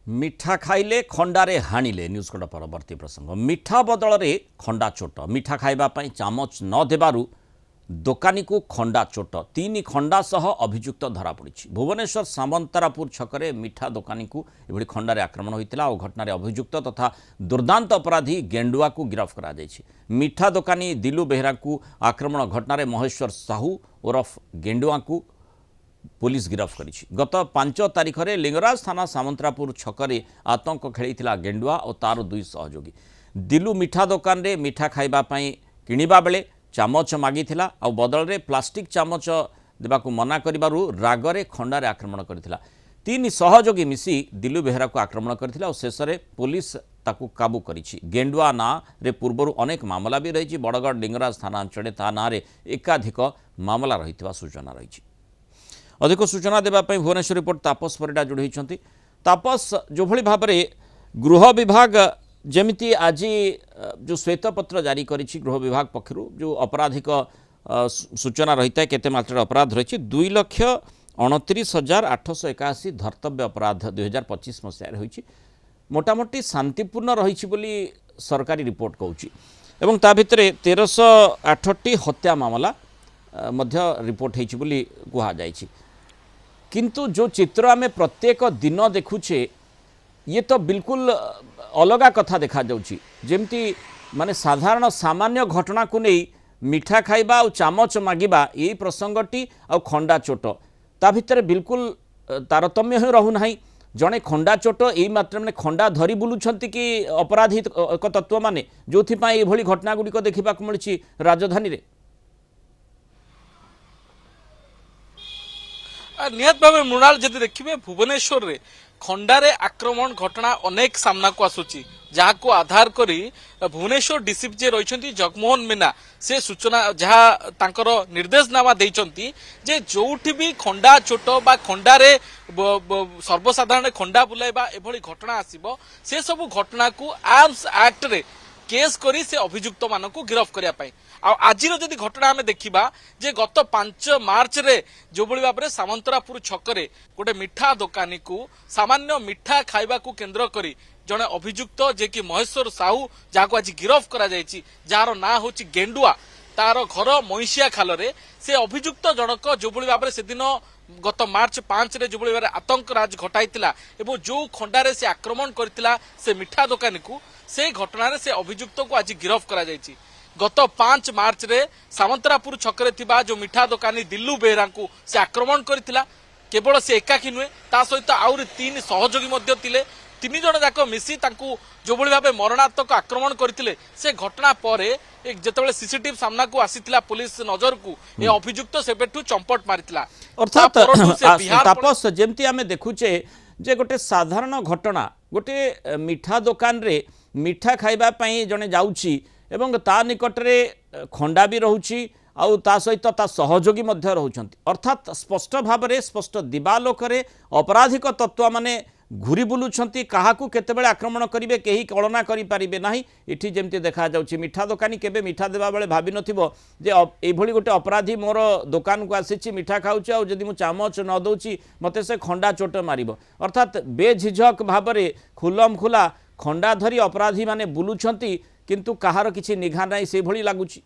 मिठा खाइले Khandare हाणिले news code परवर्ती प्रसंग मिठा बदल में खंडा चोट मिठा खाइबा पई चामच न देबारु दोकानी को खंडा चोट तीन खंडा सह अभियुक्त धरा पड़ी भुवनेश्वर सामंतरापुर छकरे मिठा दोकानी को एभली खंडारे आक्रमण होता और घटना अभियुक्त तथा दुर्दांत अपराधी गेंडुआ को गिरफ्त करा मिठा दोकानी दिलु बेहरा को आक्रमण घटना महेश्वर साहू ओरफ गेंडुआ को पुलिस गिरफ्त करी गत 5 तारिख में लिंगराज थाना सामंतरापुर छकरे आतंक खेली गेंडुआ और तार दुई सहयोगी दिलु मिठा दोकान रे मिठा खाइबा पई किनिबा बेले चामच मागी आ बदल रे प्लास्टिक चामच देबाकू मना करिबारु रागरे खंडारे आक्रमण करथिला तीन सहयोगी मिसी दिलु बेहरा को आक्रमण करथिला और शेष में पुलिस ताकू काबू करिछि गेंडुआ ना रे पूर्वरु अनेक मामला भी रही बड़गढ़ लिंगराज थाना अंचल ता ना रे एकाधिक मामला रहितबा सूचना रही अधिक सूचना देवाई भुवनेश्वर रिपोर्ट तापस परिडा जोड़ी होती तापस जो भली भाव में गृह विभाग जमिति आज जो श्वेतपत्र जारी करिछि गृह विभाग पक्षर जो आपराधिक सूचना रही है केते मात्रा अपराध रही 2,29,881 धर्तव्य अपराध 2025 मसीह होती मोटामोटी शांतिपूर्ण रही बोली सरकारी रिपोर्ट कहूँ ता भितर 1368 हत्या मामला मध्य रिपोर्ट होती बोली कहुई किंतु जो चित्र आम प्रत्येक दिन देखुचे ये तो बिल्कुल अलग कथा देखा जाउची जेमती माने साधारण सामान्य घटना को नहीं मिठा खाइबा और चामच मागिबा यही प्रसंगटी आ खंडा चोट ता भितर बिल्कुल तारतम्य ही रहू नाही जड़े खंडा चोट यही मात्र में खंडा धरी बुलूछंती कि अपराधी तत्व माने जोथि पई ए भली घटना गुड़िक देखा मिली राजधानी रे निहत भाव मृणाल जदि देखिए भुवनेश्वर रे खंडारे आक्रमण घटना अनेक सामना को आसुची जहाँ को आधार करी भुवनेश्वर डीसीपी जे रही जगमोहन मीना से सूचना जहाँ तांकर निर्देशनामा देइचंती जे जोठी भी खंडा चोट बा खंडारे सर्वसाधारण खंडा बुलाइबा एभली घटना आसीबो से सब घटना को आर्म्स एक्ट रे केस करी से अभियुक्त मानक गिरफ्त करने आज जदि घटना आम देखा जे गत 5 मार्च रे जो भाव में सामंतरापुर छकरे गोटे मिठा दोकानी को सामान्य मिठा खाइबा को केन्द्र करी जड़े अभियुक्त जे कि महेश्वर साहू जहाँ को आज गिरफ्त करा जार ना हूँ गेंडुआ तार घर महिषिया खाल से अभियुक्त जनक जो भाव में से दिन गत मार्च 5 रे जो भाव आतंक राज घटाई जो खंडारे से आक्रमण करथिला से मिठा दोकानी को से घटना से अभियुक्त को आज गिरफ्त करा गत 5 मार्च रे सामंतरापुर छकरे थिबा जो मिठा दोकानी दिल्लू बेहरा को से आक्रमण करथिला केवल से एकाकी नुहे ता सहित आउरी 3 सहयोगी मध्य थिले 3 जण जाक मिसी तांकू जो भली भाबे मरणात्मक आक्रमण करथिले से घटना परे एक जेतेबेले सीसीटीवी सामना को आसीथिला पुलिस नजर को ए अभियुक्त सेबेठू चंपट मारिथिला अर्थात तापस जेमती आमे देखुचे जे गोटे साधारण घटना गोटे मिठा दोकान रे मिठा खाइबा पई जने जाउची एवं ता निकट रे खंडा भी रोची आउ ता सहित ता सहयोगी मध्य रोचंती अर्थात स्पष्ट भाव में स्पष्ट दिवालोकरे अपराधिक तत्व माने घूरी बुलुछंती काहाकू केतेबेले आक्रमण करिवे केही कल्पना करि पारिबे नाही इठी जेमती देखा जाउची मिठा दोकानी केबे मिठा देबा बेले भाबी नथिबो जे एई भली गोटे अपराधी मोर दोकान को आसीची मिठा खाउची आ जदि मु चामच न दउची मते से खंडा चोट मारिबो अर्थात बेझिझक भाव में खुलम खुला खंडा धरी अपराधी माने बुलुछंती किंतु कहार किसी निघा नहीं से भली लगुच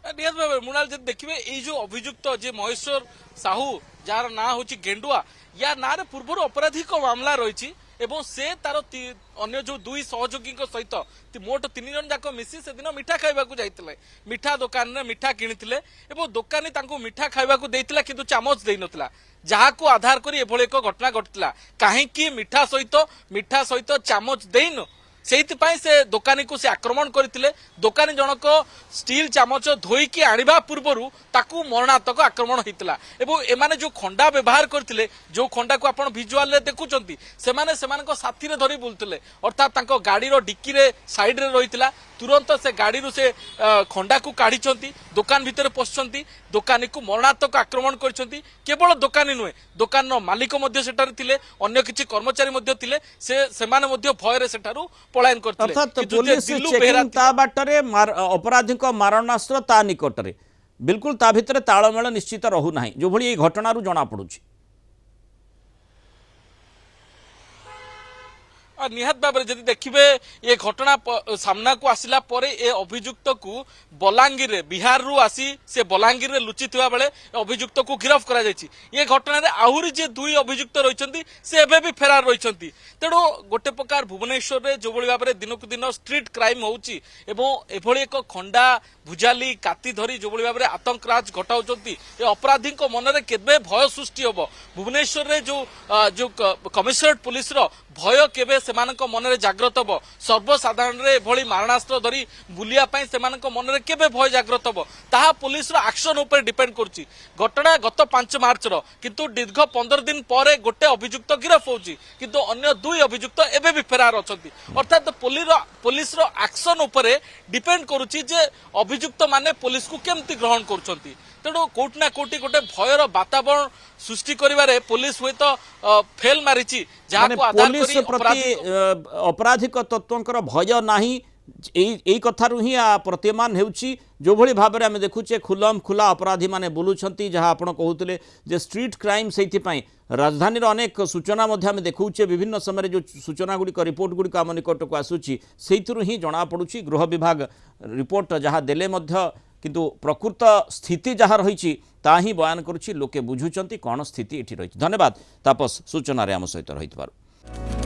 मृणाल जब देखिए ये जो अभियुक्त जे महेश्वर साहू जार ना हूँ गेंडुआ या ना रे पूर्व अपराधिक मामला रही एवं से तार अन्य जो 2 सहयोगी सहित मोट 3 जन जाक मिसी से दिन मिठा खाइबाकू जाइतिले मिठा दोकान रे मिठा किनितिले एवं दोकानी तांको मिठा खाइबाकू देइतिला किंतु चामच देइ नथिला जहाँ को आधार करी एभली एक घटना घटिला कहीं मिठा सहित चामच देइन से दोकानी को से आक्रमण करते दोकानी जनक स्टील चामच धोईकी आनिबा पूर्वरु ताकू मरणात्मक आक्रमण होता एवं एमाने जो खंडा व्यवहार करते जो खंडा को आपण विजुअल रे देखुचंती सेमाने सेमानक साथी रे धरी बुलतिले अर्थात तांको गाड़ी रो डिक्की रे साइड रे रहितला तुरंत से गाड़ी रू से खंडा को काढ़ी दुकान भितर पशुंट दोकानी को मरणात्मक आक्रमण करछंती केवल दोकानी नुहे दुकान मालिक अन्य किछि कर्मचारी भय रे सेठारु पलायन करथिले बाटरे अपराधी मारणास्त्र ता निकटरे बिल्कुल ता भितर तालमेल निश्चित रहू नाही जो भली घटना जना पड़ुछि निहात भाव में जदि देखिए ये घटना सामना को आसिला परे ए अभियुक्त को बलांगीर रे बिहार रु आसी से बलांगीर रे लुचि थिबा बेले अभियुक्त को गिरफ्त करा जायछि। ये घटना रे आहुरी जे दुई अभियुक्त रहिसंती से एबे भी फेरार रहिसंती। तेणु गोटे प्रकार भुवनेश्वर रे जो भली भाव में दिन को दिन स्ट्रीट क्राइम होउछि एवं एभली एक खंडा भुजाली काती धरी जो भली भाव में आतंकराज घटाउछंती ए अपराधी को मन रे केबे भय सृष्टि होबो। भुवनेश्वर रे जो कमिशनरेट पुलिस रो भय केबे सेमानक मन रे जागृत होबो। सर्वसाधारण रे एभली मारणास्त्र धरी बुलिया पई सेमानक मन रे केबे भय जागृत होबो ताहा पुलिस रो एक्शन ऊपर डिपेंड करछि। घटना गत 5 मार्च रो किंतु दीर्घ 15 दिन परे गोटे अभियुक्त गिरफ होउछि किंतु अन्य दुई अभियुक्त एबे भी फेरार अछंती। अर्थात पुलिस रो एक्शन ऊपर डिपेंड करूछि जे अभियुक्त माने पुलिस को केमती ग्रहण करूछंती। तेणु कोट ना कोटी गोटे भयर वातावरण सृष्टि करिवारे पुलिस हुए तो फेल मारिछि जहां को आधार पुलिस करी प्रति अपराधिक तत्वंकर भय नाही एई कथारु ही प्रतिमान हेउछि। जो भली भाव में आम देखुचे खुलम खुला अपराधी माने बुलुछंती जहां आपण कहउतले जे स्ट्रीट क्राइम सेति पई राजधानी अनेक सूचना मध्य आम देखुचे विभिन्न समय जो सूचना गुड़िक रिपोर्ट गुड़िक आम निकट को आसूची सेइथिरु ही जना पड़ुछि। गृह विभाग रिपोर्ट जहां देले मध्य किंतु प्रकृत स्थिति जहाँ रही ताही बयान करुछि लोके बुझुचंती कौन स्थिति एठी रही। धन्यवाद तापस सूचना रे आम सहित रही।